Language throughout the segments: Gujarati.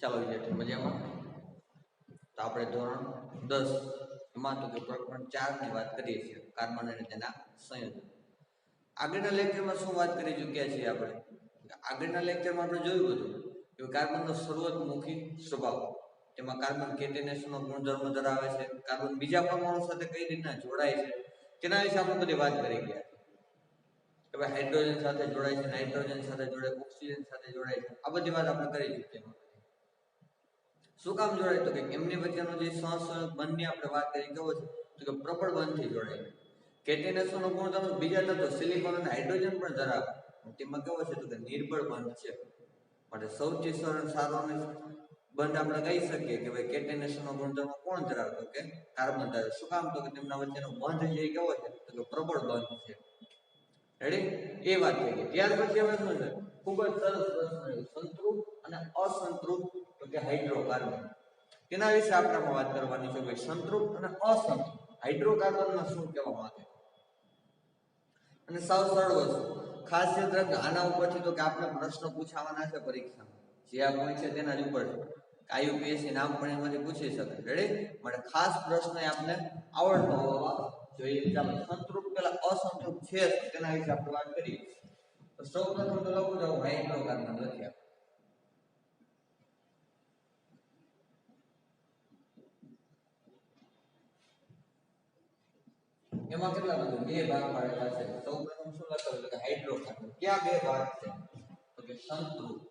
ચાલો વિદ્યાર્થી મજામાં. તો આપણે ધોરણ 10 એમાં તો કે પ્રકરણ 4 ની વાત કરીએ છીએ, કાર્બન અને તેના સંયોજન. આગળના લેક્ચરમાં શું વાત કરી ચૂક્યા છીએ આપણે? આગળના લેક્ચરમાં આપણે જોયું હતું કે કાર્બનનો સર્વતમુખી સ્વભાવ, તેમાં કાર્બન કેટેનેશનનો ગુણધર્મ ધરાવે છે, કાર્બન બીજા પરમાણુ સાથે કઈ રીતના જોડાય છે તેના વિશે આપણે બધી વાત કરી ગયા. હવે હાઇડ્રોજન સાથે જોડાય છે, નાઇટ્રોજન સાથે જોડાય, ઓક્સિજન સાથે જોડાય છે, આ બધી વાત આપણે કરી ચૂક્યા. શું કામ જોડાય? તો કે એમની વચ્ચેનો જે સહસંયોગ બંધની આપણે વાત કરી કેવો છે તો કે પ્રબળ બંધથી જોડાય. કેટેનેશનનો ગુણધર્મ બીજા તત્વો સિલિકોન અને હાઇડ્રોજન પણ ધરાવે, તેમાં કેવો છે તો કે નિર્બળ બંધ છે. માટે સૌથી સરળ સારો બંધ આપણે કહી શકીએ કે ભાઈ કેટેનેશનનો ગુણધર્મ કોણ ધરાવે? તો કે કાર્બન ધરાવે. શું કામ? તો કે તેમના વચ્ચેનો બંધ જે કેવો છે તો કે પ્રબળ બંધ છે. રેડી? એ વાત થઈ ગઈ. ત્યાર પછી હવે શું છે? ખૂબ જ સરસ પ્રશ્ન, સંતૃપ્ત અને અસંતૃપ્ત તો કે હાઇડ્રોકાર્બન. તેના વિશે આપણે વાત કરવાની છે. ભાઈ સંતૃપ્ત અને અસંતૃપ્ત હાઇડ્રોકાર્બનમાં શું કહેવા માંગે? અને સાવ સરળ વસ્તુ, ખાસ યાદ રાખજો આના ઉપરથી તો કે આપણે પ્રશ્ન પૂછાવાના છે પરીક્ષામાં. જે આ પોઈન્ટ છે તેના જ ઉપર આઈયુપીએસસી નામ પણ એમાંથી પૂછી શકે. રેડી? માટે ખાસ પ્રશ્ન આપણે આવડતો હોવા જોઈએ. ચાલો સંતૃપ્ત પેલા અસંતૃપ્ત છે તેના વિશે આપણે વાત કરીએ. તો સૌપ્રથમ તો લખું જાવ હાઇડ્રોકાર્બન લખ્યા. એમાં કેટલા બધા બે ભાગ પાડેલા છે. સૌપ્રથમ શું લખાયું તો કે હાઇડ્રોકાર્બન. ક્યાં બે ભાગ છે? તો કે સંતૃપ્ત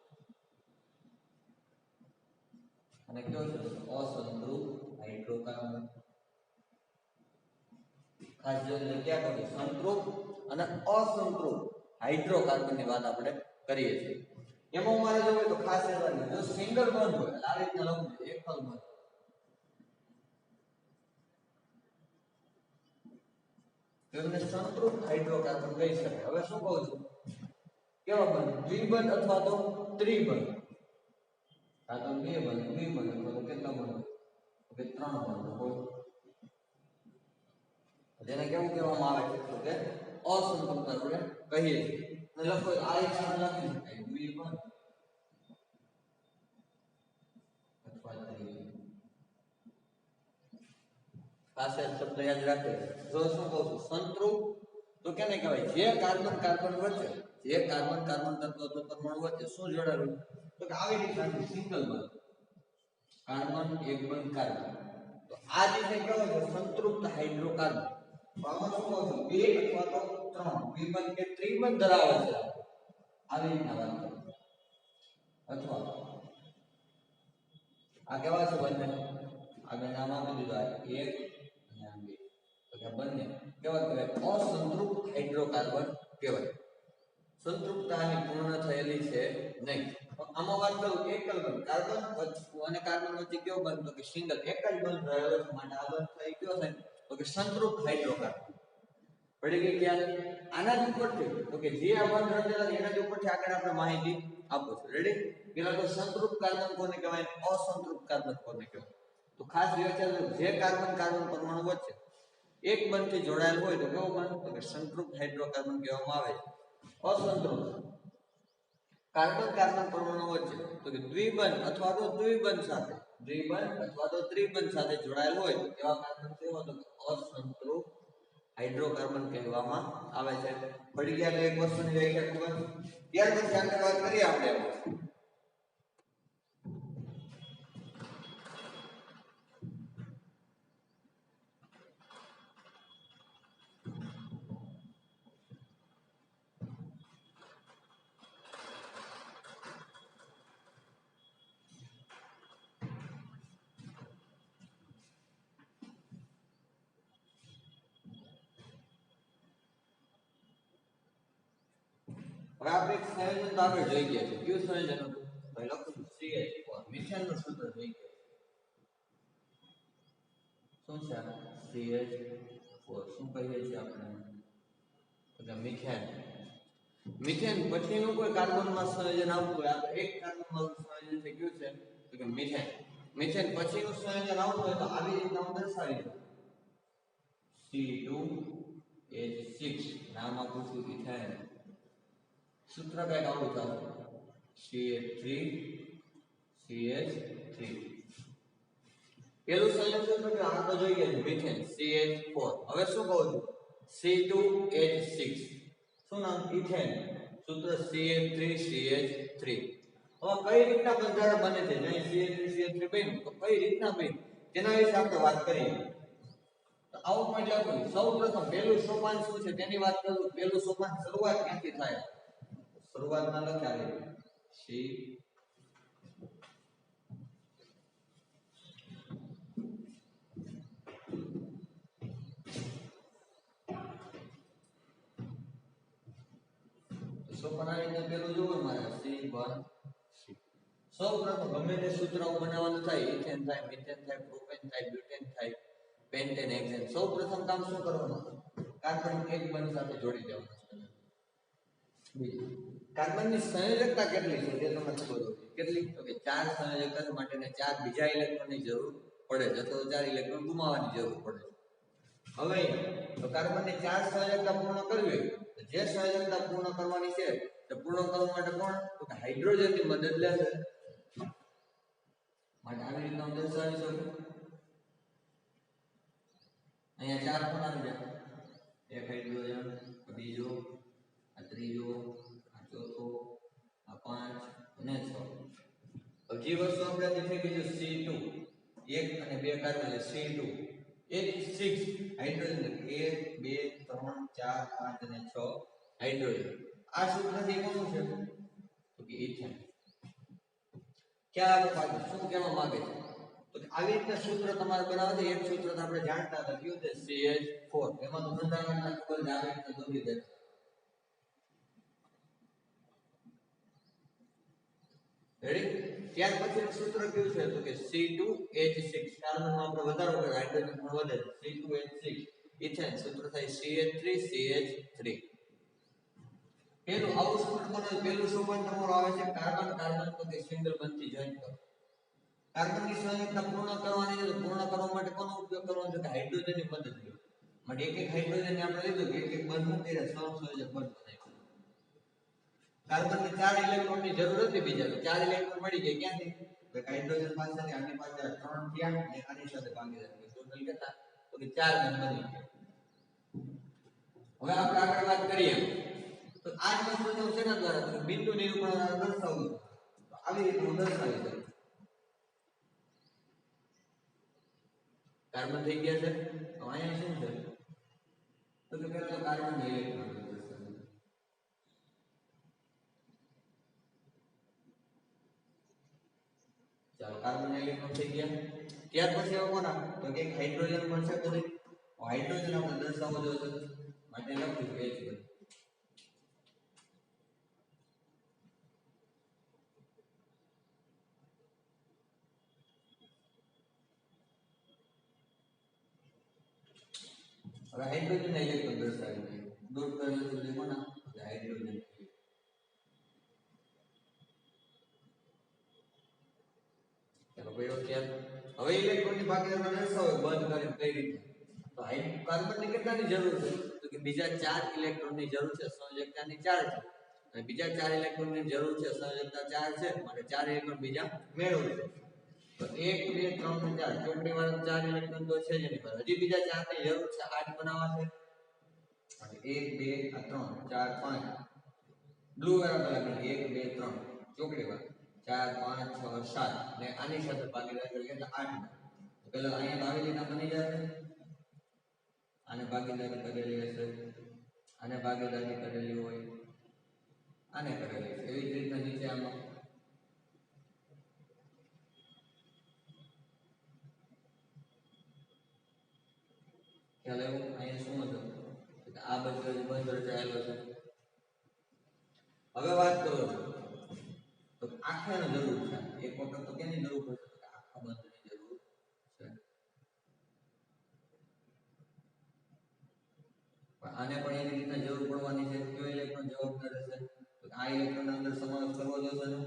અને કયો છે અસંતૃપ્ત હાઇડ્રોકાર્બન. ખાસ જોઈને ક્યાં કરીએ સંતૃપ્ત અને અસંતૃપ્ત હાઇડ્રોકાર્બનની વાત આપણે કરીએ છીએ. એમાં મારે જોવું તો ખાસ યાદ રાખજો, જો સિંગલ બંધ હોય આ રીતના લખવું છે, એકલ બંધ, તેમને સંતૃપ્ત હાઇડ્રોકાર્બન કહી શકાય. હવે શું કહું છું? કેવા બંધ? દ્વિબંધ અથવા તો ત્રિબંધ. આ તો બે બંધ, દ્વિબંધ અથવા તો કેટલા બંધ? કે ત્રણ બંધ હોય. જેને કેવું કહેવામાં આવે છે તો કે અસંતૃપ્ત આપણે કહીએ છીએ. અને લખો આ રીતના લખી શકાય, દ્વિબંધ અથવા ત્રિબંધ. ખાસ શબ્દ યાદ રાખે. જો શું કહું છું સંતૃપ્ત તો કેને કહેવાય? જે કાર્બન કાર્બન વચ્ચે, જે કાર્બન કાર્બન તત્વ પરમાણુ વચ્ચે શું જોડાયેલું? તો કે આવી રીતના સિંગલ બંધ, કાર્બન એક બંધ કાર્બન. તો આ રીતે કેવો છે સંતૃપ્ત હાઇડ્રોકાર્બન. આમાં શું કહું છું? બે અથવા તો ત્રણ દ્વિબંધ કે ત્રિબંધ ધરાવે છે. આવી રીતના વાત કરો. અથવા આ કેવા છે બંને? આગળ નામ આપી દીધું એક અને આ બે. તો કે બંને કેવા કહેવાય? અસંતૃપ્ત હાઇડ્રોકાર્બન કહેવાય. સંતૃપ્તતાની પૂર્ણ થયેલી છે નહીં. આમાં વાત કરું એકલ બંધ, કાર્બન અને કાર્બન વચ્ચે કેવો બંધ? તો કે સિંગલ, એક જ બંધ રહેલો છે. માટે આ બંધ થઈ ગયો છે તો કે સંતૃપ્ત હાઇડ્રોકાર્બન. પડી ગઈ ખ્યાલ? આના જ ઉપરથી તો કે જે આ બંધ રહેલા એના જ ઉપરથી આગળ આપણે માહિતી આપો છો. રેડી? પેલા તો સંતૃપ્ત કાર્બન કોને કહેવાય? અસંતૃપ્ત કાર્બન કોને કહેવાય? તો ખાસ વિચાર, જે કાર્બન કાર્બન પરમાણુ વચ્ચે એક બંધથી જોડાયેલ હોય તો કેવો બંધ? તો કે સંતૃપ્ત હાઇડ્રોકાર્બન કહેવામાં આવે છે. અસંતૃપ્ત કાર્બન કાર્બન પરમાણુ વચ્ચે તો કે દ્વિબંધ અથવા તો દ્વિબંધ સાથે, દ્વિબંધ અથવા તો ત્રિબંધ સાથે જોડાયેલ હોય એવા કાર્બન કેવો? તો અસંતૃપ્ત હાઇડ્રોકાર્બન કહેવામાં આવે છે. પડી ગયા એક વસ્તુની વ્યાખ્યા ખૂબ જ. ત્યાર પછી આગળ વાત કરીએ આપણે. હવે આપણે એક સંયોજન તો આગળ જોઈ ગયા છે. કયું સંયોજન હતું? ભાઈ લખો CH4 મિથેનનું સૂત્ર જોઈ ગયા. શું છે? CH4 શું કહીએ છીએ આપણે? તો મિથેન. મિથેન પછીનું કોઈ કાર્બનમાં સંયોજન આવતું હોય, આ એક કાર્બનમાં સંયોજન થઈ ગયું છે તો કે મિથેન. મિથેન પછીનું સંયોજન આવતું હોય તો આવી રીતના હું દર્શાવી દઉં. C2H6 નામ આપું છું ઇથેન. સૂત્ર કઈ આવું ચાલો CH3 CH3 પેલું સંયોજન તો આ તો જોઈએ છે મિથેન CH4 હવે શું કહું છું C2H6 શું નામ ઇથેન સૂત્ર CH3CH3 હવે કઈ રીતના બંધારણ બને છે જો CH3CH3 બન્યું તો કઈ રીતના બન્યું તેના વિશે આપણે વાત કરીએ તો આવું પણ લખું સૌપ્રથમ પહેલું સોપાન શું છે તેની વાત કરું પહેલું સોપાન શરૂઆત ક્યાંથી થાય શરૂઆતમાં લખાવે C સોપાન આવી રીતે પહેલું જોવો મારે C1 સૌપ્રથમ ગમે તે સૂત્ર બનાવવાનું થાય ઇથેન થાય મિથેન થાય પ્રોપેન થાય બ્યુટેન થાય પેન્ટેન હેક્સેન સૌપ્રથમ કામ શું કરવાનું કાર્બન એક બંધ સાથે જોડી દેવાનું બીજું કાર્બનની સંયોજકતા કેટલી છે તે તમને ખબર હોય કેટલી તો કે 4 સંયોજકતા માટેને 4 બીજા ઇલેક્ટ્રોનની જરૂર પડે છે અથવા 4 ઇલેક્ટ્રોન ગુમાવવાની જરૂર પડે છે હવે તો કાર્બનની 4 સંયોજકતા પૂર્ણ કરવી તો જે સંયોજકતા પૂર્ણ કરવાની છે તે પૂર્ણ કરવા માટે કોણ તો કે હાઇડ્રોજનની મદદ લેશે માટે આવી રીતના દર્શાવી શકું અહીંયા 4 કોણ આવી જાય એક હાઇડ્રોજન બીજો આ ત્રીજો આ ચોથો આ 5 અને 6 હજી વસ્તુ આપણે દેખી કે જો C2 એક અને બે કાર્બન એટલે C2 H6 હાઇડ્રોજન 1 2 3 4 5 અને 6 હાઇડ્રોજન આ સૂત્રથી કોનું છે તો કે ઇથેન ક્યાં આપણે શું કહેવા માંગે છે તો આવી રીતના સૂત્ર તમારે બનાવવા છે એક સૂત્ર તો આપણે જાણતા હતા કયું છે CH4 એમાં તો બંધારણના ખબર જ આવે તો દોરી દે રેડી ત્યાર પછીનું સૂત્ર કયું છે તો કે C2H6 કાર્બનમાં આપણે વધારો કરે હાઇડ્રોજન પણ વધે C2H6 ઇથેન સૂત્ર થાય CH3CH3 પેલું આવું સૂત્ર બને પેલું સોપાન તમારું આવે છે કાર્બન કાર્બન તો કે સિંગલ બંધથી જોઈન્ટ કરો કાર્બનની સંયોજકતા પૂર્ણ કરવાની છે પૂર્ણ કરવા માટે કોનો ઉપયોગ કરવાનો છે કે હાઇડ્રોજનની મદદ લો માટે એક એક હાઇડ્રોજનને આપણે લીધું કે એક એક બંધ મૂકી દે સંયોજક બંધ બનાવ્યું કાર્બનની 4 ઇલેક્ટ્રોનની જરૂર હતી બીજા તો 4 ઇલેક્ટ્રોન મળી ગયા ક્યાંથી તો હાઇડ્રોજન પાસેથી આની પાસે 3 થયા અને આની સાથે ભાગીદાર ટોટલ કેટલા તો કે 4 બંધ બની ગયા હવે આપણે આગળ વાત કરીએ તો આ જ વસ્તુને હું શેના દ્વારા તો બિંદુ નિરૂપણ દ્વારા દર્શાવું તો આવી રીતે હું દર્શાવી દઉં કાર્બન થઈ ગયા છે તો અહીંયા શું છે તો કે પહેલા તો કાર્બન ઇલેક્ટ્રોન ચાલો કાર્બન ઇલેક્ટ્રોન થઈ ગયા ત્યાર પછી હવે કોના તો કે એક હાઇડ્રોજન મળશે પછી હાઇડ્રોજન આપણે દર્શાવવો જોઈએ માટે લખું H હવે હાઇડ્રોજન ઇલેક્ટ્રોન દર્શાવી દૂર કરેલું છે કોના હાઇડ્રોજન ચાલો કયો ખ્યાલ હવે ઇલેક્ટ્રોનની ભાગીદારી દર્શાવો બંધ કરીને કઈ રીતે તો કાર્બનની કેટલાની જરૂર છે તો કે બીજા 4 ઇલેક્ટ્રોનની જરૂર છે સંયોજકતાની 4 છે અને બીજા 4 ઇલેક્ટ્રોનની જરૂર છે સંયોજકતા 4 છે માટે 4 ઇલેક્ટ્રોન બીજા મેળવશે તો 1 2 3 4 ચોકડી વાળા 4 ઇલેક્ટ્રોન તો છે જ એની પર હજી બીજા 4 ની જરૂર છે 8 બનાવવા છે અને 1 2 3 4 5 બ્લુ વાળા કલર 1 2 3 ચોકડી વાળા 4 5 6 7 ને આની સાથે ભાગીદાર કરીએ એટલે 8 તો પેલા અહીંયા આવી રીતના બની જશે આને ભાગીદારી કરેલી હશે આને ભાગીદારી કરેલી હોય આને કરેલી છે એવી જ રીતના નીચે આમાં ખ્યાલ આવ્યો અહીંયા શું હતું આ બધું બંધ રચાયેલો છે હવે વાત કરો તો આખાની જરૂર છે એક વખત તો કેની જરૂર પડશે તો આખા બંધની જરૂર છે પણ આને પણ એની રીતના જરૂર પડવાની છે કયો ઇલેક્ટ્રોન જવાબદાર રહેશે તો આ ઇલેક્ટ્રોન અંદર સમાવેશ કરવો જોઈશે ને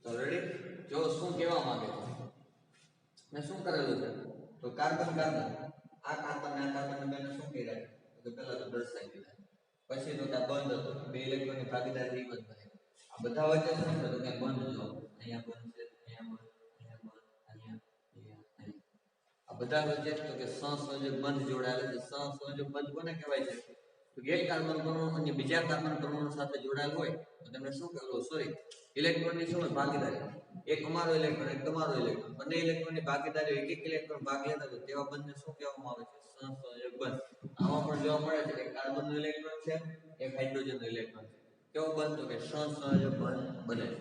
તો રેડી જો શું કહેવા માંગે છે મેં શું કરેલું છે તો કાર્બન કાર્બન આ કાર્બન બેને શું કર્યા તો પેલા તો દર્શાવી દીધા, પછી તો ત્યાં બંધ હતો, બે ઇલેક્ટ્રોનની ભાગીદારી બંધ કરે. આ બધા વચ્ચે શું છે તો કે બંધ જો અહીંયા બંધ છે, અહીંયા બંધ, આ બધા વચ્ચે તો કે સહસંયોજક બંધ જોડાયેલા છે. સહસંયોજક બંધ કોને કહેવાય છે તો કે એક કાર્બન પરમાણુ અને બીજા કાર્બન પરમાણુ સાથે જોડાયેલ હોય તો તમને શું કહેવું, સોરી ઇલેક્ટ્રોનની શું હોય ભાગીદારી, એક અમારો ઇલેક્ટ્રોન એક તમારો ઇલેક્ટ્રોન, બંને ઇલેક્ટ્રોનની ભાગીદારી એક એક ઇલેક્ટ્રોન ભાગ લેતા હોય તેવા બંધને શું કહેવામાં આવે છે, સહસંયોજક બંધ. આમાં પણ જોવા મળે છે કે કાર્બનનો ઇલેક્ટ્રોન છે, એક હાઇડ્રોજનનો ઇલેક્ટ્રોન છે, કેવો બંધ તો કે સહસંયોજક બંધ બને છે.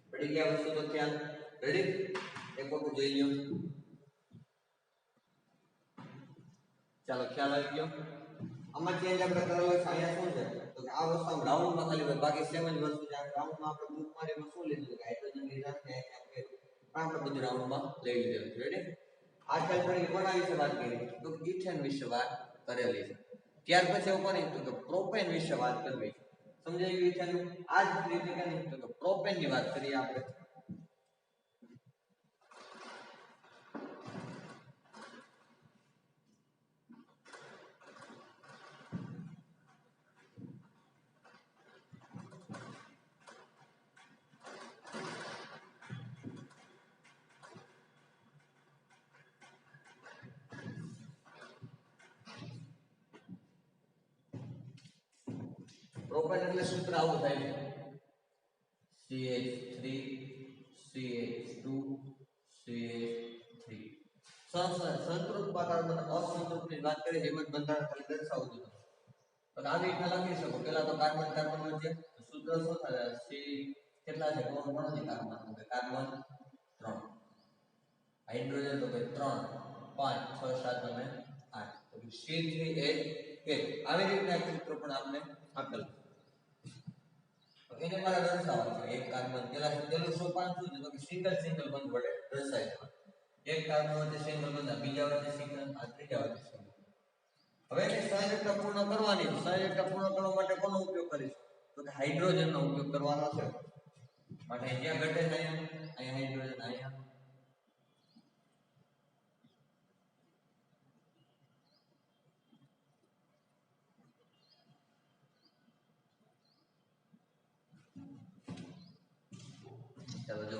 પડી ગયા વસ્તુ તો ખ્યાલ? રેડી? એક વખત જોઈ લ્યો. ચાલો ખ્યાલ આવી ગયો. આમાં ચેન્જ આપણે કરેલો છે, અહીંયા શું છે તો કે આ વસ્તુ આમ રાઉન્ડમાં ખાલી હોય, બાકી સેમ જ વસ્તુ છે. રાઉન્ડમાં આપણે ગ્રુપ મારીમાં શું લીધું કે હાઇડ્રોજન લીધા છે, આપણે બધું રાઉન્ડમાં લઈ લીધેલું છે. રેડી? આ ખ્યાલ કોના વિશે વાત કરી તો ઇથેન વિશે વાત કરેલી છે. ત્યાર પછી એવું કોની તો કે પ્રોપેન વિશે વાત કરવી છે. સમજાઈ ગયું ઇથેન? આ જ રીતે કે તો કે પ્રોપેન ની વાત કરીએ આપણે. પ્રોપેન એટલે સૂત્ર આવું થાય છે CH3 CH2 CH3. સંતૃપ્ત કાર્બન અસંતૃપ્ત ની વાત કરીએ એમ જ બંધારણ ખાલી દર્શાવું છું. પણ આવી રીતે લખી શકો. પેલા તો કાર્બન કાર્બન વચ્ચે સૂત્ર શું થાય C કેટલા છે કોણ કોણ છે કાર્બન તો કાર્બન 3, હાઇડ્રોજન તો કે 3 5 6 7 અને 8 તો C3H8 આવી રીતના સૂત્ર પણ આપણે આપેલ. એને મારે દર્શાવવાનું છે. એક કાર્બન પેલું સોપાન શું છે તો કે સિંગલ બંધ વડે દર્શાવી દેવાનું. એક કાર્બન વચ્ચે સિંગલ બંધ, બીજા વચ્ચે સિંગલ, આ ત્રીજા વચ્ચે સિંગલ. હવે એની સંયોજકતા પૂર્ણ કરવાની. સંયોજકતા પૂર્ણ કરવા માટે કોનો ઉપયોગ કરીશું તો કે હાઇડ્રોજનનો ઉપયોગ કરવાનો છે. માટે જ્યાં ઘટે છે અહીંયા હાઇડ્રોજન, અહીંયા ચાલો જો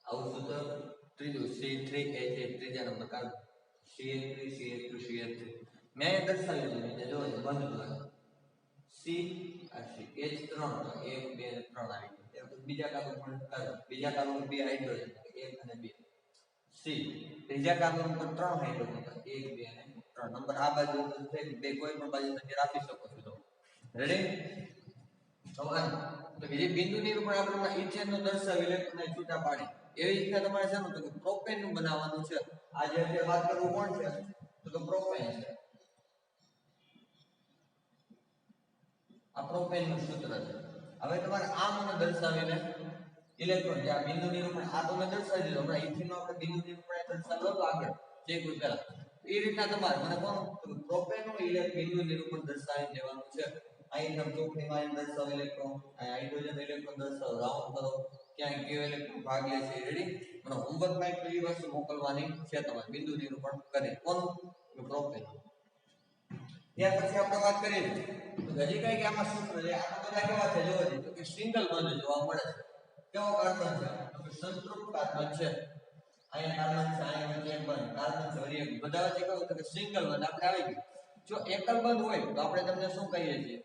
આવું સૂત્ર ત્રીજું C3H8 ત્રીજા number carbon CH3 CH2 CH3 મેં દર્શાવી દીધું જો બંધ દ્વારા C આ H3 તો 1 2 અને 3 આવી ગયું. બીજા કાર્બન પણ બીજા કાર્બન બે હાઇડ્રોજન 1 અને 2 C ત્રીજા કાર્બન પર 3 હાઇડ્રોજન 1 2 અને 3 નંબર આ બાજુ છે બે કોઈ પણ બાજુ તમે રાખી શકો છો. રેડી? સમાન તો કે જે બિંદુ નિરૂપણ આપણે ઇથેન નો દર્શાવી ઇલેક્ટ્રોન છૂટા પાડી એવી રીતના તમારે છે તો કે પ્રોપેન નું બનાવવાનું છે. આ જે વાત કરવું કોણ છે તો કે પ્રોપેન છે. આ પ્રોપેન નું સૂત્ર છે. હવે તમારે આ મને દર્શાવીને ઇલેક્ટ્રોન જે આ બિંદુ નિરૂપણ આ તો મેં દર્શાવી દીધું. હમણાં ઇથેન નો આપણે બિંદુ નિરૂપણ દર્શાવ્યો હતો આગળ ચેક પેલા એ રીતના તમારે મને કોણ પ્રોપેન નું બિંદુ નિરૂપણ દર્શાવી દેવાનું છે. અહીં તમે ચોકડી માં દર્શાવો ઇલેક્ટ્રોન, હાઇડ્રોજન ઇલેક્ટ્રોન દર્શાવો, રાઉન્ડ કરો ક્યાં કયો ઇલેક્ટ્રોન ભાગ લે છે. રેડી? મને હોમવર્ક માં એક એ વસ્તુ મોકલવાની છે તમારે બિંદુ નિરૂપણ કરી કોનું પ્રોપેન. ત્યાર પછી આપણે વાત કરીએ તો હજી કઈ કે આમાં સૂત્ર છે. આ બધા કેવા છે જોવો તો કે સિંગલ બંધ જોવા મળે છે. કેવો કાર્બન છે તો કે સંતૃપ્ત કાર્બન છે. અહીંયા કાર્બન છે, અહીંયા વચ્ચે એક બંધ કાર્બન છે, વળી એક બધા વચ્ચે કેવું તો કે સિંગલ બંધ આપણે આવી ગયું. જો એકલ બંધ હોય તો આપણે તમને શું કહીએ છીએ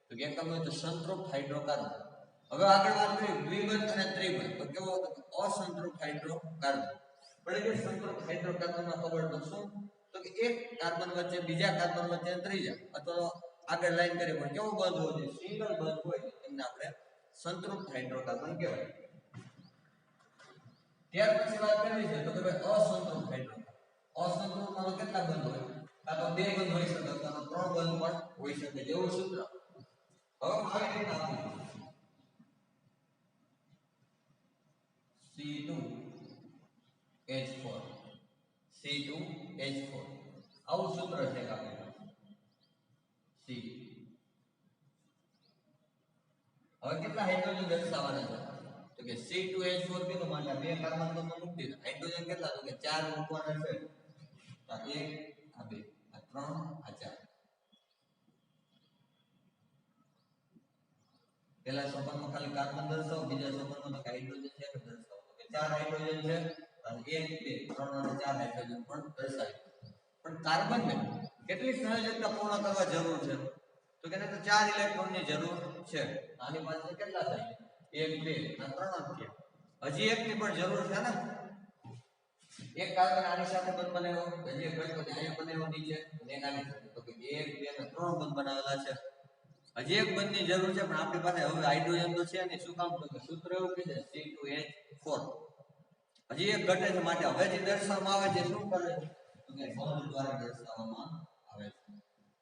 તો કે એકલ બંધ તો સંતૃપ્ત હાઇડ્રોકાર્બન. હવે આગળ વાત કરીએ દ્વિબંધ અને ત્રિબંધ તો કેવો હતો અસંતૃપ્ત હાઇડ્રોકાર્બન. પણ જે સંતૃપ્ત હાઇડ્રોકાર્બનમાં ખબર તો શું તો કે એક કાર્બન વચ્ચે બીજા કાર્બન વચ્ચે ત્રીજા અથવા આગળ લાઈન કરીએ પણ કેવો બંધ હોય છે સિંગલ બંધ હોય એમને આપણે સંતૃપ્ત હાઇડ્રોકાર્બન કહેવાય. ત્યાર પછી વાત કરવી છે તો કે અસંતૃપ્ત હાઇડ્રોકાર્બન. અસંતૃપ્ત માં કેટલા બંધ હોય કાં તો બે બંધ હોઈ શકે કાં તો ત્રણ બંધ પણ હોઈ શકે. જેવું સૂત્ર હવે આવી રીતના આપવું C2H4 C2H4 આવું સૂત્ર છે કે આપણે C. હવે કેટલા હાઇડ્રોજન દર્શાવવાના છે તો કે C2H4 કેટલું માટે બે કાર્બન તો મૂકી દીધા. હાઇડ્રોજન કેટલા તો કે 4 મૂકવાના છે. આ 1 આ 2 આ 3 આ 4 પહેલા સોપાનમાં ખાલી કાર્બન દર્શાવો બીજા સોપાનમાં તો હાઇડ્રોજન છે કે દર્શાવો કે 4 હાઇડ્રોજન છે અને 1 2 3 અને 4 હાઇડ્રોજન પણ દર્શાવી પણ કાર્બનને કેટલી સંયોજકતા પૂર્ણ કરવા જરૂર છે તો કે એને તો 4 ઇલેક્ટ્રોનની જરૂર છે આની પાસે કેટલા થાય 1 2 અને 3 જ છે હજી એકની પણ જરૂર છે ને એક કાર્બન આની સાથે બંધ બનાવ્યો હજી એક બચ્યો અહીંયા બનાવ્યો નીચે અને એક આની સાથે તો કે 1 2 અને 3 બંધ બનાવેલા છે હજી એક બંધની જરૂર છે પણ આપણી પાસે હવે હાઇડ્રોજન તો છે ને શું કામ તો કે સૂત્ર એવું કહે છે C2H4 હજી એક ઘટે છે માટે હવે જે દર્શાવવામાં આવે છે શું કરે છે તો કે બંધ દ્વારા દર્શાવવામાં આવે છે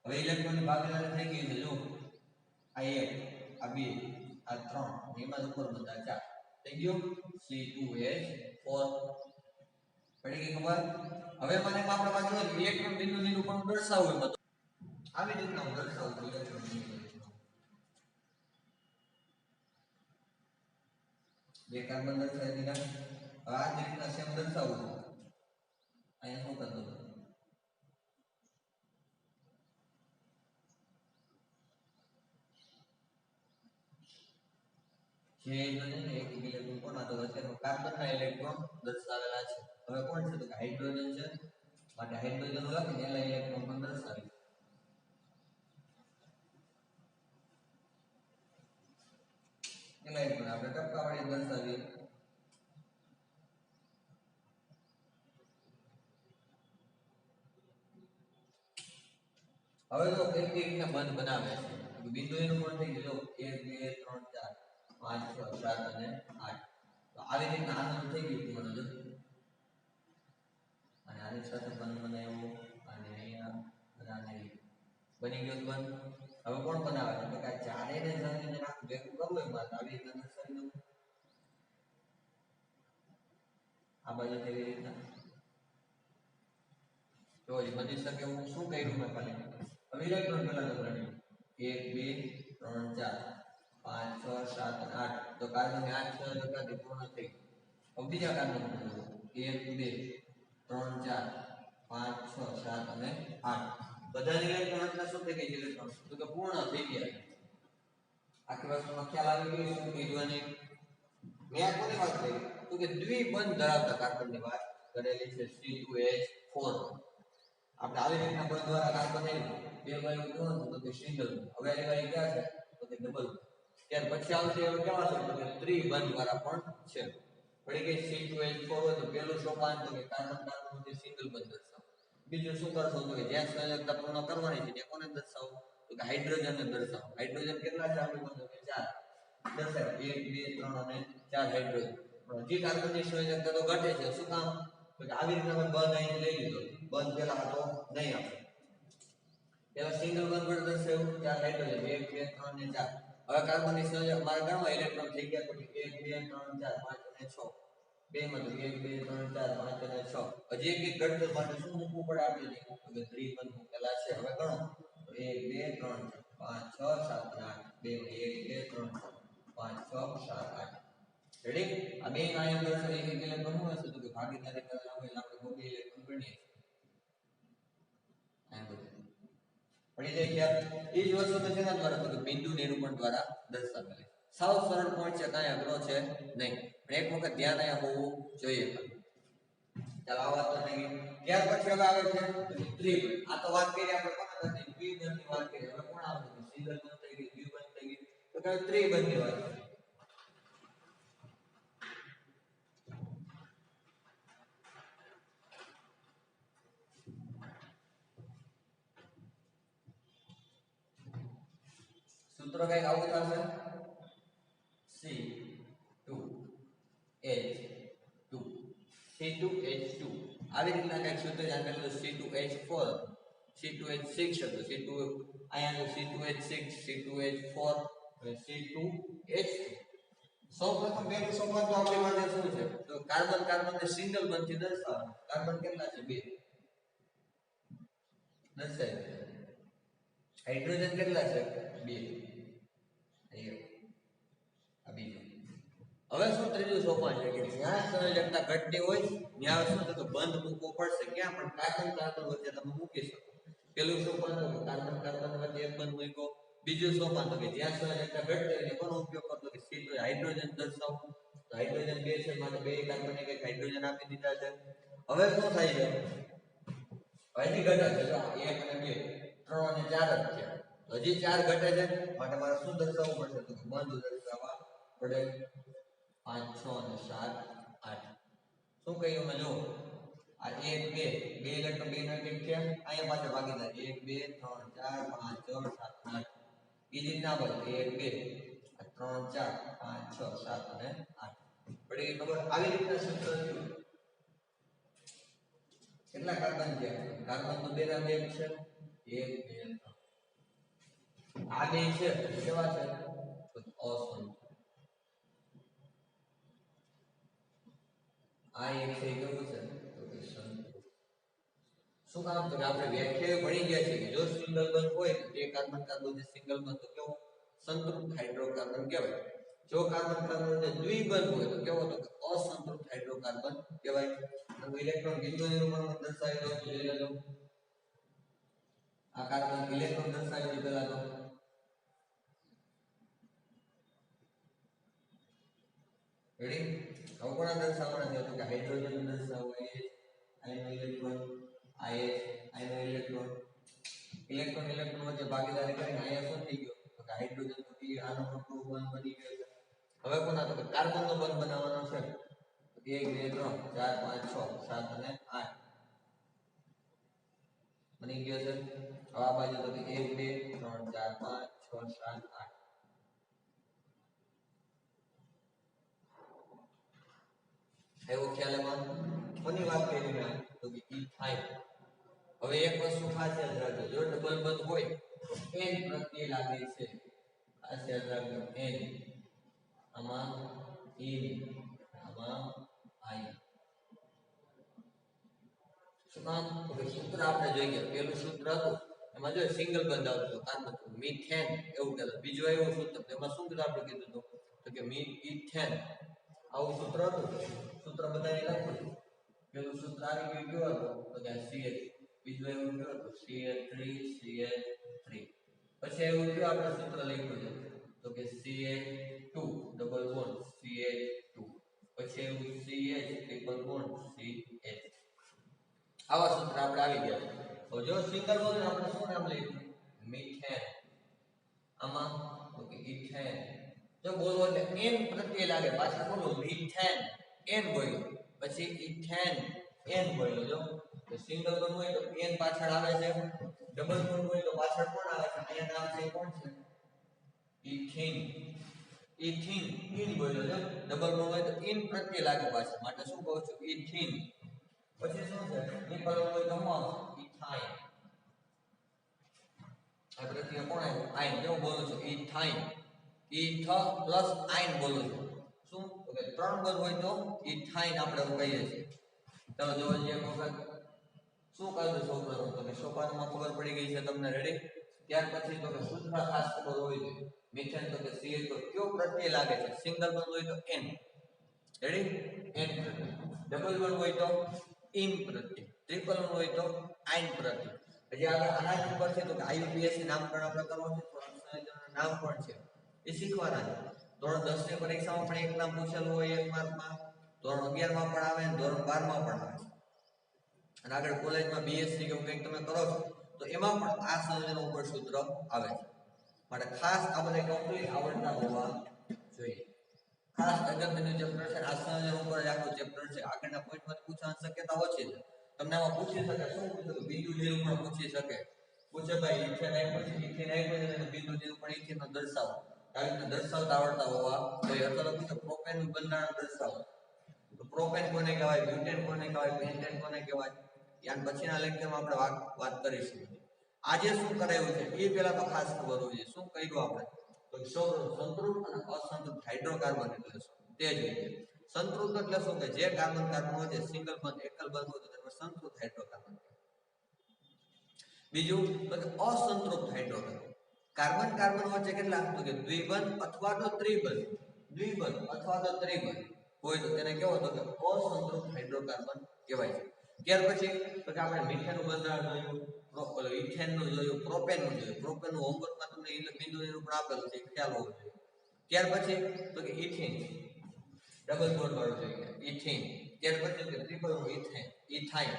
હવે ઇલેક્ટ્રોનની ભાગીદારી થઈ ગઈ છે જો આ 1 આ 2 આ 3 એમાં ઉપર બધા 4 થઈ ગયો C2H4 પડી ગઈ ખબર હવે મને આપણે વાંચો ઇલેક્ટ્રોન બિંદુની રૂપમાં દર્શાવવું હોય આવી રીતના હું દર્શાવું છું ઇલેક્ટ્રોન બિંદુ બે કાર્બન દર્શાવી દીધા હવે આ રીતના સેમ દર્શાવું છું અહીંયા શું કરતો જે હાઇડ્રોજન એક ઇલેક્ટ્રોન કોણ હતો વચ્ચેનો કાર્બનના ઇલેક્ટ્રોન દર્શાવેલા છે હવે કોણ છે તો હાઇડ્રોજન છે માટે હાઇડ્રોજન લખીને એલા ઇલેક્ટ્રોન પણ દર્શાવી એલા ઇલેક્ટ્રોન આપણે ટપકાવાળી દર્શાવીએ હવે તો કઈ રીતના બંધ બનાવે છે બિંદુ એનું પણ થઈ ગયું 1 2 3 4 5 6 7 અને 8 તો આવી રીતના આનું થઈ ગયું મને જો અને આની સાથે બંધ બનાવ્યો અને અહીંયા બનાવી બની ગયો બંધ હવે કોણ બનાવે તો કે આ ચારેયને જઈને આખું ભેગું કરવું હોય મારે આવી રીતના દર્શાવી દઉં આ બાજુ કેવી રીતના તો બની શકે હું શું કર્યું મેં ખાલી હવે ઇલેક્ટ્રોન પેલા તો ગણ્યું 1 2 3 4 5 6 7 અને 8 તો કાર્બન 8 સંયોજકતાથી પૂર્ણ થઈ હવે બીજા કાર્બન 1 2 3 4 5 6 7 અને 8 બધા ઇલેક્ટ્રોન એટલે શું થઈ ગઈ ઇલેક્ટ્રોન તો કે પૂર્ણ થઈ ગયા આખી વસ્તુમાં ખ્યાલ આવી ગયો શું કીધું મેં આ કોની વાત કરી તો કે દ્વિબંધ ધરાવતા કાર્બનની વાત કરેલી છે C2H4 આપણે આવી રીતના બંધ દ્વારા કાર્બન આવ્યું બે વાયુ કોણ તો કે સિંગલ હવે એ વાયુ ક્યાં છે તો કે ડબલ ત્યાર પછી આવશે એવું કેવા છે તો કે ત્રિબંધ દ્વારા પણ છે પડી ગઈ C2H4 હોય તો પહેલું સોપાન તો કે કાર્બન કાર્બન થી સિંગલ બંધ દર્શાવો બીજું શું કરશો તો કે જ્યાં સંયોજકતા પૂર્ણ કરવાની છે ત્યાં કોને દર્શાવો તો કે હાઇડ્રોજનને દર્શાવો હાઇડ્રોજન કેટલા છે આપણી પાસે કે 4 દર્શાવો 1 2 3 અને 4 હાઇડ્રોજન હજી કાર્બનની સંયોજકતા તો ઘટે છે શું કામ તો કે આવી રીતે અમે બંધ અહીં લઈ લીધો બંધ પેલા હતો નહીં આપણે પેલા સિંગલ બંધ પર દર્શાવ્યું 4 હાઇડ્રોજન 1 2 3 અને 4 હવે કાર્બનની સંયોજક મારે ગણવા ઇલેક્ટ્રોન થઈ ગયા તો 1 2 3 4 5 અને 6 બે માં તો 1 2 3 4 5 અને 6 હજી એક ઘટતો માટે શું મૂકવું પડે આપણે તો કે ત્રિબંધ મૂકેલા છે હવે ગણો 1 2 3 5 6 7 8 બે 1 2 3 5 6 7 8 રેડી આ બે આયન દર્શાવે એક ઇલેક્ટ્રોન શું હશે તો કે ભાગીદારી કરેલા હોય આપણે કોઈ ઇલેક્ટ્રોન ગણીએ આ બધું પડી જાય ખ્યાલ એ જ વસ્તુ તો જેના દ્વારા તો કે બિંદુ નિરૂપણ દ્વારા દર્શાવેલી સાવ સરળ પોઈન્ટ છે કાંઈ અઘરો છે નહીં પણ એક વખત ધ્યાન અહીંયા હોવું જોઈએ ચાલો આ વાત તો નહીં ત્યાર પછી હવે આવે છે ત્રિબંધ આ તો વાત કરી આપણે કોના કરતી દ્વિબંધની વાત કરી હવે કોણ આવે છે સિંગલ બંધ થઈ ગઈ દ્વિબંધ થઈ ગઈ તો કે ત્રિબંધની વાત કરી સૂત્ર કઈ આવું થશે C2H2 C2H2 આવી રીતના કઈક સૂત્ર જાણ કરેલું C2H4 C2H6 હતું C2 અહીંયા C2H6 C2H4 અને C2H2 સૌપ્રથમ પહેલું સંબંધ તો આપણી માટે શું છે તો કાર્બન કાર્બનને સિંગલ બંધથી દર્શાવો કાર્બન કેટલા છે 2 દર્શાવી હાઇડ્રોજન કેટલા છે 2 હવે શું ત્રીજું સોપાન છે કે જ્યાં સંયોજકતા ઘટતી હોય ત્યાં શું થતું બંધ મૂકવો પડશે ક્યાં પણ કાર્બન કાર્બન વચ્ચે તમે મૂકી શકો પેલું સોપાન તો કાર્બન કાર્બન વચ્ચે એક બંધ મૂક્યો બીજું સોપાન તો કે જ્યાં સંયોજકતા ઘટતી હોય કોનો ઉપયોગ કરતો કે સીધો હાઇડ્રોજન દર્શાવો તો હાઇડ્રોજન 2 છે માટે 2 કાર્બન એક હાઇડ્રોજન આપી દીધા છે હવે શું થાય છે હજી ઘટે છે જો 1 અને 2 3 અને 4 જ છે હજી 4 ઘટે છે માટે મારે શું દર્શાવવું પડશે તો બંધ દર્શાવવા પડે 5 6 અને 7 8 શું કહ્યું મેં જો આ 1 2 2 ઇલેક્ટ્રોન 2 નો એક છે અહીંયા પાછળ ભાગીદાર 1 2 3 4 5 6 7 8 એ રીતના બને 1 2 3 4 5 6 7 અને 8 પડી ખબર આવી રીતના સૂત્ર થયું કેટલા કાર્બન છે કાર્બન તો 2 ના 2 છે 1 2 3 આ બે છે કેવા છે તો અસંતુલિત આ એક છે કેવું છે તો કે સંતુલિત શું કામ તો કે આપણે વ્યાખ્યા ભણી ગયા છે કે જો સિંગલ બંધ હોય તો તે કાર્બન કાર્બન જે સિંગલ બંધ તો કેવો સંતૃપ્ત હાઇડ્રોકાર્બન કહેવાય જો કાર્બન કાર્બન જે દ્વિબંધ હોય તો કેવો તો કે અસંતૃપ્ત હાઇડ્રોકાર્બન કહેવાય તો ઇલેક્ટ્રોન બિંદુની રૂપમાં દર્શાવી દો જોઈ લેજો આ કાર્બન ઇલેક્ટ્રોન દર્શાવી દીધેલા તો રેડી હવે કોના દર્શાવવાના છે તો કે હાઇડ્રોજન દર્શાવવા આયનો ઇલેક્ટ્રોન આયનો ઇલેક્ટ્રોન ઇલેક્ટ્રોન વચ્ચે ભાગીદારી કરીને આયા શું થઈ ગયો તો કે હાઇડ્રોજન તો કે આનો મોટો બંધ બની ગયો છે હવે કોના તો કે કાર્બન નો બંધ બનાવવાનો છે 1 2 3 4 5 6 7 અને 8 બની ગયો છે હવે આ બાજુ તો કે 1 2 3 4 5 6 7 8 એવો ખ્યાલ એમાં કોની વાત કરી મેં તો કે ઇથાઇલ હવે એક વસ્તુ ખાસ યાદ રાખજો જો ડબલ બંધ હોય તો n પ્રત્યય લાગે છે ખાસ યાદ રાખજો n આમાં in આમાં i શું નામ તો કે સૂત્ર આપણે જોઈ ગયા પેલું સૂત્ર હતું એમાં જો સિંગલ બંધ આવતો કાર્બન મિથેન એવું કહેવાય બીજું એવું સૂત્ર એમાં શું કીધું આપણે કીધું તો કે મિથેન આવું સૂત્ર હતું સૂત્ર બધાને લખવું પેલું સૂત્ર આવી ગયું હતું તો કે CH બીજું એવું કયું હતું CH3 પછી એવું કયું આપણે સૂત્ર લખ્યું છે તો કે CH2 ડબલ બોન્ડ CH2 પછી એવું CH ટ્રિપલ બોન્ડ CH આવા સૂત્ર આપણે આવી ગયા તો જો સિંગલ બોન્ડ આપણે શું નામ લખ્યું મિથેન આમાં તો કે ઇથેન જો બોલો એટલે n પ્રત્યય લાગે પાછળ બોલો મિથેન n બોલ્યો પછી ઇથેન n બોલ્યો જો તો સિંગલ બોન્ડ હોય તો n પાછળ આવે છે ડબલ બોન્ડ હોય તો પાછળ કોણ આવે છે અહીંયા નામ છે કોણ છે ઇથીન ઇથીન ઇન બોલ્યો જો ડબલ બોન્ડ હોય તો ઇન પ્રત્યય લાગે પાછળ માટે શું કહું છું ઇથીન પછી શું છે ટ્રિપલ બોન્ડ હોય તો શું આવશે ઇથાઇન આ પ્રત્યય કોણ આવ્યું આઇન જો બોલું છું ઇથાઇન ઇથ પ્લસ આઇન બોલું છું શું તો કે ત્રણ બંધ હોય તો ઇથાઇન આપણે કહીએ છીએ ચાલો જોવા જઈએ વખત શું કહ્યું સોપાન તો કે સોપાનમાં ખબર પડી ગઈ છે તમને રેડી ત્યાર પછી તો કે સૂત્ર ખાસ ખબર હોવી જોઈએ મિથેન તો કે CH તો કયો પ્રત્યય લાગે છે સિંગલ બંધ હોય તો n રેડી n ડબલ બંધ હોય તો ઇન પ્રત્યય ટ્રિપલ બંધ હોય તો આઇન પ્રત્યય હજી આગળ આના નંબર છે તો કે IUPAC નામકરણ આપણે કરવાનું છે થોડા સંયોજનોના નામ પણ છે એ શીખવાના છે ધોરણ 10 ની પરીક્ષામાં પણ એક નામ પૂછેલું હોય 1 માર્કમાં ધોરણ 11 માં પણ આવે અને ધોરણ 12 માં પણ આવે અને આગળ કોલેજમાં BSc કે કંઈક તમે કરો છો તો એમાં પણ આ સંયોજનો ઉપર સૂત્ર આવે છે માટે ખાસ આ બધા કમ્પ્લીટ આવડતા હોવા જોઈએ ખાસ અગત્યનું ચેપ્ટર છે આ સંયોજન ઉપર જ આખું ચેપ્ટર છે આગળના પોઈન્ટમાં પૂછવાની શક્યતા ઓછી છે તમને આમાં પૂછી શકે શું પૂછે બિંદુ નિરૂપણ પૂછી શકે પૂછે ભાઈ ઇથેન આપ્યું છે ઇથેન આપ્યું છે અને બિંદુ નિરૂપણ ઇથેનનો દર્શાવો આવી રીતે દર્શાવતા આવડતા હોવા જોઈએ અથવા તો પૂછે પ્રોપેનનું બંધારણ દર્શાવો તો પ્રોપેન કોને કહેવાય બ્યુટેન કોને કહેવાય પેન્ટેન કોને કહેવાય યાર પછીના લેક્ચરમાં આપણે વાત કરીશું આજે શું કરાયું છે એ પહેલા તો ખાસ ખબર હોવી જોઈએ શું કર્યું આપણે તો સંતૃપ્ત અને અસંતૃપ્ત હાઇડ્રોકાર્બન એટલે શું તે જોઈએ સંતૃપ્ત એટલે શું કે જે કાર્બન કાર્બન હોય છે સિંગલ બંધ એકલ બંધ હોય તો તેને સંતૃપ્ત હાઇડ્રોકાર્બન બીજું તો કે અસંતૃપ્ત હાઇડ્રોકાર્બન કાર્બન કાર્બન વચ્ચે કેટલા તો કે દ્વિબંધ અથવા તો ત્રિબંધ દ્વિબંધ અથવા તો ત્રિબંધ હોય તો તેને કેવો હતો કે અસંતૃપ્ત હાઇડ્રોકાર્બન કહેવાય છે. ત્યાર પછી તો કે આપણે મીથેનનું બંધારણ જોયું, ઇથેનનું જોયું, પ્રોપેનનું જોયું. પ્રોપેનનું હોમવર્કમાં તમને બિંદુનું પણ આપેલું છે, ખ્યાલ હોવો જોઈએ. ત્યાર પછી તો કે ઇથિન, ડબલ બોન્ડ વાળું જોઈએ ઇથિન. ત્યાર પછી કે ટ્રિપલ ઇથેન, ઇથાઇન.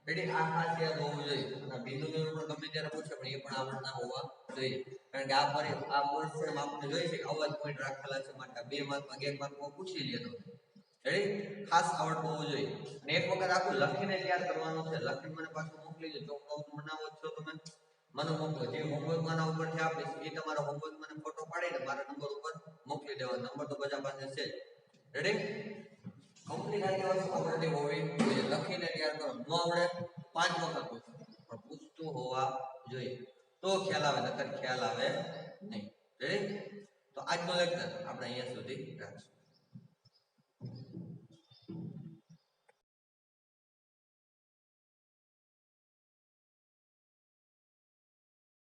એટલે આ ખાસ યાદ હોવું જોઈએ. અને બિંદુનું પણ ગમે ત્યારે પૂછે પણ એ પણ આવડતા હોવા જોઈએ. કારણ કે આ કોર્સમાં આપણે જોઈએ છે કે આવા જ પોઈન્ટ રાખેલા છે માટે 2 માર્કમાં 1 માર્કમાં પૂછી લે તો રેડી ખાસ આવડતું હોવું જોઈએ. અને એક વખત આખું લખીને તૈયાર કરવાનું છે. લખીને મને પાછું મોકલી દો. ચોકડાઓ બનાવો છો તમે મને મોકલો. જે હોમવર્ક મારા ઉપરથી આપીશ એ તમારો હોમવર્ક મને ફોટો પાડીને મારા નંબર ઉપર મોકલી દેવાનો. નંબર તો બધા પાસે છે. રેડી કમ્પ્લીટ આ વસ્તુ આવડતી હોવી જોઈએ. લખીને તૈયાર કરો. ન આવડે 5 વખત પૂછો પણ પૂછતું હોવા જોઈએ તો ખ્યાલ આવે, નકર ખ્યાલ આવે નહીં. રેડી તો આજનો લેક્ચર આપણે અહીંયા સુધી રાખીશું.